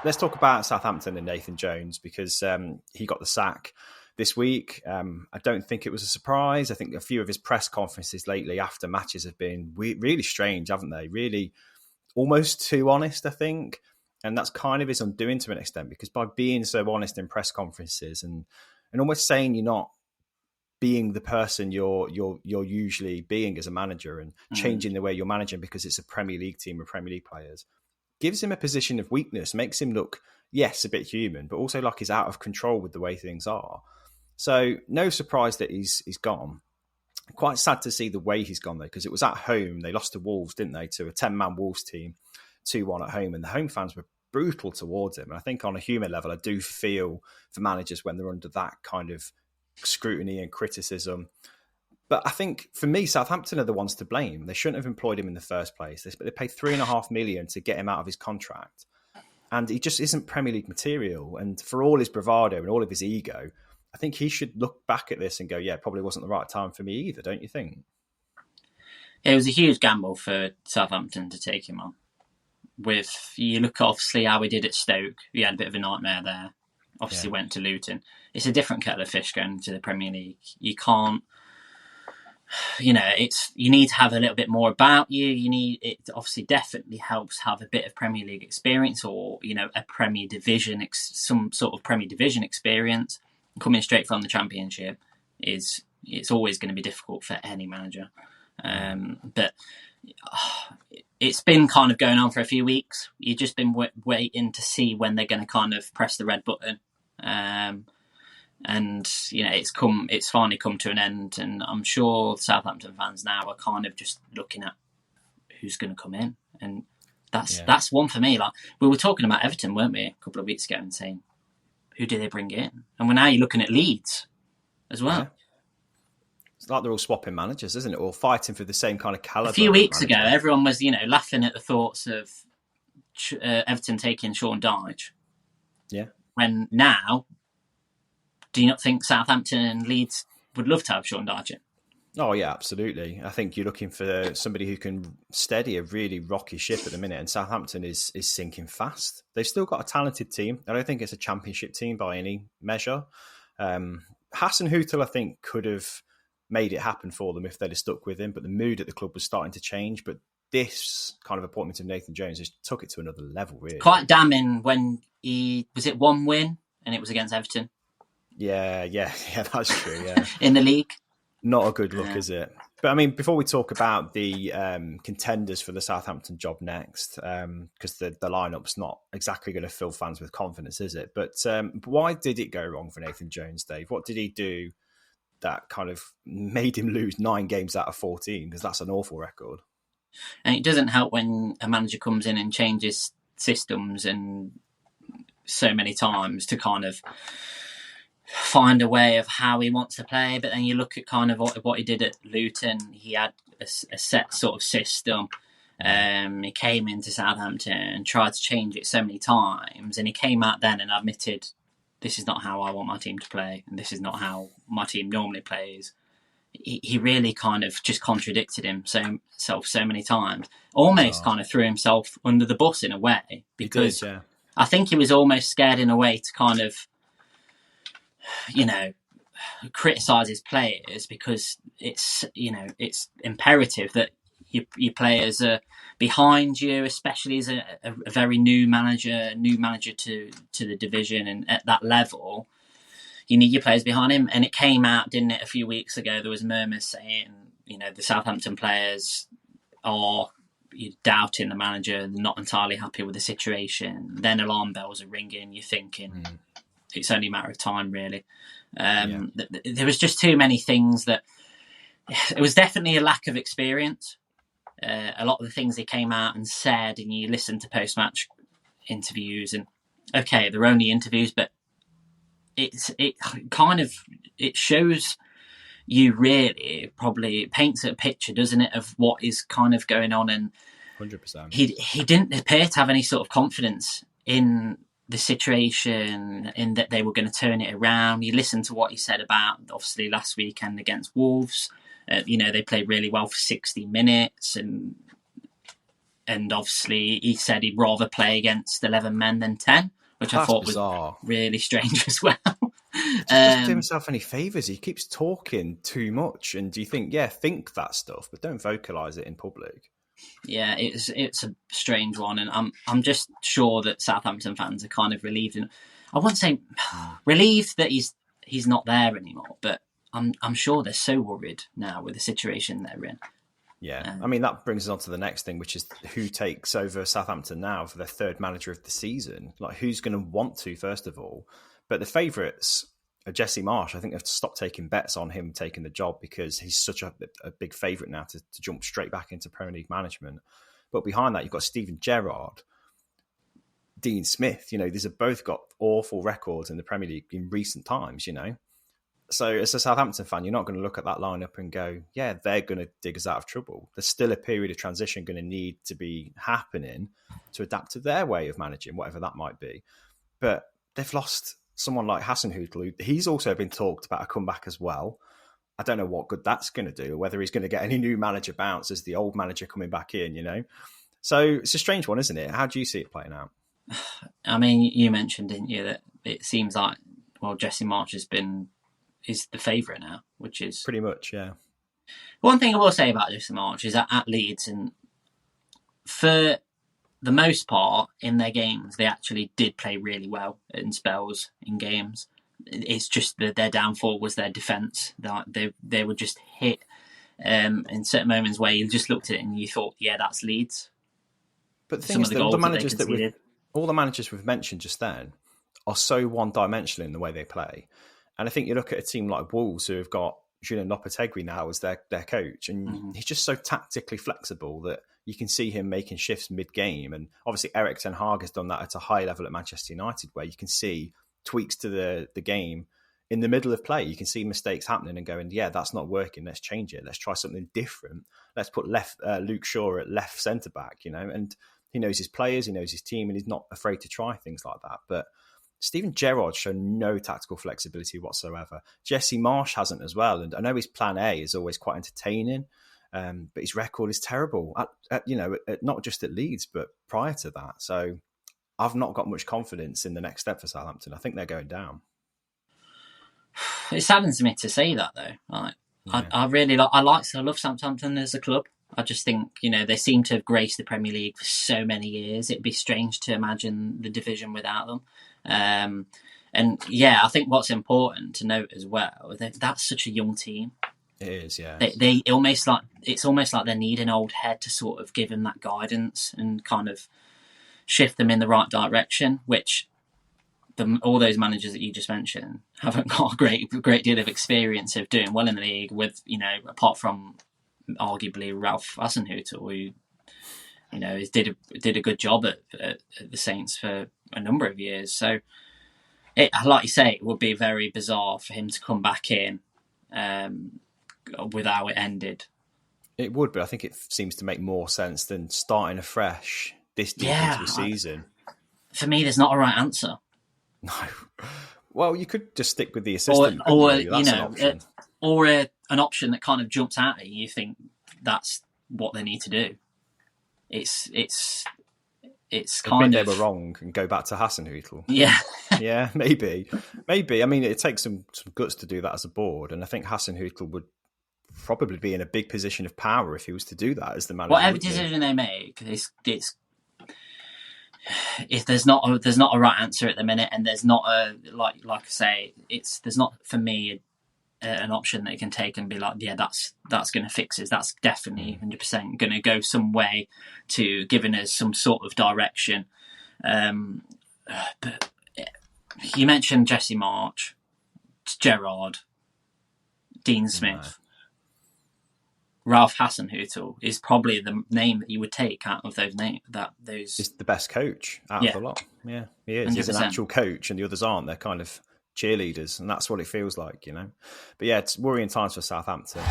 let's talk about Southampton and Nathan Jones, because he got the sack this week. I don't think it was a surprise. I think a few of his press conferences lately after matches have been really strange, haven't they? Really almost too honest, I think. And that's kind of his undoing to an extent, because by being so honest in press conferences and almost saying you're not being the person you're usually being as a manager, and changing the way you're managing because it's a Premier League team with Premier League players, gives him a position of weakness, makes him look, yes, a bit human, but also like he's out of control with the way things are. So no surprise that he's gone. Quite sad to see the way he's gone, though, because it was at home. They lost to Wolves, didn't they, to a 10-man Wolves team, 2-1 at home, and the home fans were brutal towards him. And I think on a human level, I do feel for managers when they're under that kind of scrutiny and criticism. But I think for me, Southampton are the ones to blame. They shouldn't have employed him in the first place. They paid $3.5 million to get him out of his contract, and he just isn't Premier League material. And for all his bravado and all of his ego, I think he should look back at this and go, yeah, probably wasn't the right time for me either, don't you think? It was a huge gamble for Southampton to take him on. You look obviously how he did at Stoke. He had a bit of a nightmare there. Obviously went to Luton. It's a different kettle of fish going to the Premier League. You can't, you need to have a little bit more about you. It obviously definitely helps have a bit of Premier League experience, or, a Premier Division, some sort of Premier Division experience. Coming straight from the Championship it's always going to be difficult for any manager. But it's been kind of going on for a few weeks. You've just been waiting to see when they're going to kind of press the red button. And it's finally come to an end, and I'm sure Southampton fans now are kind of just looking at who's going to come in, and that's one for me. Like, we were talking about Everton, weren't we, a couple of weeks ago, and saying, who do they bring in? And now you're looking at Leeds as well. Yeah. It's like they're all swapping managers, isn't it? All fighting for the same kind of caliber. A few weeks ago, everyone was, laughing at the thoughts of Everton taking Sean Dyche. Yeah. When now, do you not think Southampton and Leeds would love to have Sean Dyche in? Oh, yeah, absolutely. I think you're looking for somebody who can steady a really rocky ship at the minute, and Southampton is sinking fast. They've still got a talented team. I don't think it's a championship team by any measure. Hassan Hüttel, I think, could have made it happen for them if they'd have stuck with him, but the mood at the club was starting to change. But this kind of appointment of Nathan Jones just took it to another level, really. Quite damning when was it one win, and it was against Everton? Yeah, that's true, yeah. In the league. Not a good look, is it? But I mean, before we talk about the contenders for the Southampton job next, because the lineup's not exactly going to fill fans with confidence, is it? But why did it go wrong for Nathan Jones, Dave? What did he do that kind of made him lose 9 games out of 14? Because that's an awful record. And it doesn't help when a manager comes in and changes systems and so many times to kind of find a way of how he wants to play. But then you look at kind of what he did at Luton. He had a set sort of system. He came into Southampton and tried to change it so many times, and he came out then and admitted, this is not how I want my team to play, and this is not how my team normally plays. He really kind of just contradicted himself so many times, almost kind of threw himself under the bus in a way, because he did, yeah. I think he was almost scared in a way to kind of, criticise his players, because it's imperative that your players are behind you, especially as a very new manager to the division, and at that level, you need your players behind him. And it came out, didn't it, a few weeks ago? There was murmurs saying, the Southampton players are doubting the manager, not entirely happy with the situation. Then alarm bells are ringing. You're thinking it's only a matter of time, really. There was just too many things that it was definitely a lack of experience. A lot of the things he came out and said, and you listen to post-match interviews, and okay, they're only interviews, but it shows you really, probably paints a picture, doesn't it, of what is kind of going on. And 100%. He didn't appear to have any sort of confidence in the situation, in that they were going to turn it around. You listen to what he said about, obviously, last weekend against Wolves. They played really well for 60 minutes, and and obviously he said he'd rather play against 11 men than 10, which I thought bizarre. was really strange as well. He just doesn't do himself any favours. He keeps talking too much, and do you think that stuff, but don't vocalise it in public. Yeah, it's a strange one, and I'm just sure that Southampton fans are kind of relieved. I wouldn't say relieved that he's not there anymore, but I'm sure they're so worried now with the situation they're in. Yeah, I mean, that brings us on to the next thing, which is who takes over Southampton now for their third manager of the season. Like, who's going to want to, first of all? But the favourites are Jesse Marsch. I think they've stopped taking bets on him taking the job because he's such a big favourite now to jump straight back into Premier League management. But behind that, you've got Steven Gerrard, Dean Smith. These have both got awful records in the Premier League in recent times, So as a Southampton fan, you're not going to look at that lineup and go, yeah, they're going to dig us out of trouble. There's still a period of transition going to need to be happening to adapt to their way of managing, whatever that might be. But they've lost someone like Hasenhüttl. He's also been talked about a comeback as well. I don't know what good that's going to do, or whether he's going to get any new manager bounce as the old manager coming back in, So it's a strange one, isn't it? How do you see it playing out? I mean, you mentioned, didn't you, that it seems like, Jesse Marsch is the favourite now, which is... Pretty much, yeah. One thing I will say about Jesse Marsch is that at Leeds, and for the most part, in their games, they actually did play really well in spells in games. It's just that their downfall was their defence. They would just hit in certain moments where you just looked at it and you thought, yeah, that's Leeds. But the thing is, all the managers we've mentioned just then are so one-dimensional in the way they play. And I think you look at a team like Wolves, who have got Julian Lopetegui now as their coach, and he's just so tactically flexible that you can see him making shifts mid-game. And obviously Erik ten Hag has done that at a high level at Manchester United, where you can see tweaks to the game in the middle of play. You can see mistakes happening and going, yeah, that's not working. Let's change it. Let's try something different. Let's put Luke Shaw at left centre-back, and he knows his players, he knows his team, and he's not afraid to try things like that. But Steven Gerrard shown no tactical flexibility whatsoever. Jesse Marsch hasn't as well. And I know his plan A is always quite entertaining, but his record is terrible, not just at Leeds, but prior to that. So I've not got much confidence in the next step for Southampton. I think they're going down. It saddens me to say that, though. I love Southampton as a club. I just think, they seem to have graced the Premier League for so many years. It'd be strange to imagine the division without them. And yeah, I think what's important to note as well, that's such a young team. It is, yeah. It's almost like they need an old head to sort of give them that guidance and kind of shift them in the right direction, which all those managers that you just mentioned haven't got a great deal of experience of doing well in the league with, apart from arguably Ralph Hasenhüttl, who did a good job at the Saints for a number of years. So, like you say, it would be very bizarre for him to come back in with how it ended. It would, but I think it seems to make more sense than starting afresh this deep into the season. For me, there's not a right answer. No. Well, you could just stick with the assistant, or that's an option. Or an option that kind of jumps out at you. You think that's what they need to do. It's kind of... they were wrong and go back to Hasenhüttl. Yeah. Yeah, maybe. I mean, it takes some guts to do that as a board, and I think Hasenhüttl would probably be in a big position of power if he was to do that as the manager. Whatever decision they make, if there's not a right answer at the minute, and there's not a like I say, there's not for me an option that you can take and be like, yeah, that's going to fix us. That's definitely 100% going to go some way to giving us some sort of direction. But you mentioned Jesse Marsch, Gerrard, Dean Smith. Ralph Hasenhüttl is probably the name that you would take out of those names. He's the best coach out of the lot. Yeah, he is. 100%. He's an actual coach, and the others aren't. They're kind of cheerleaders, and that's what it feels like, But yeah, it's worrying times for Southampton.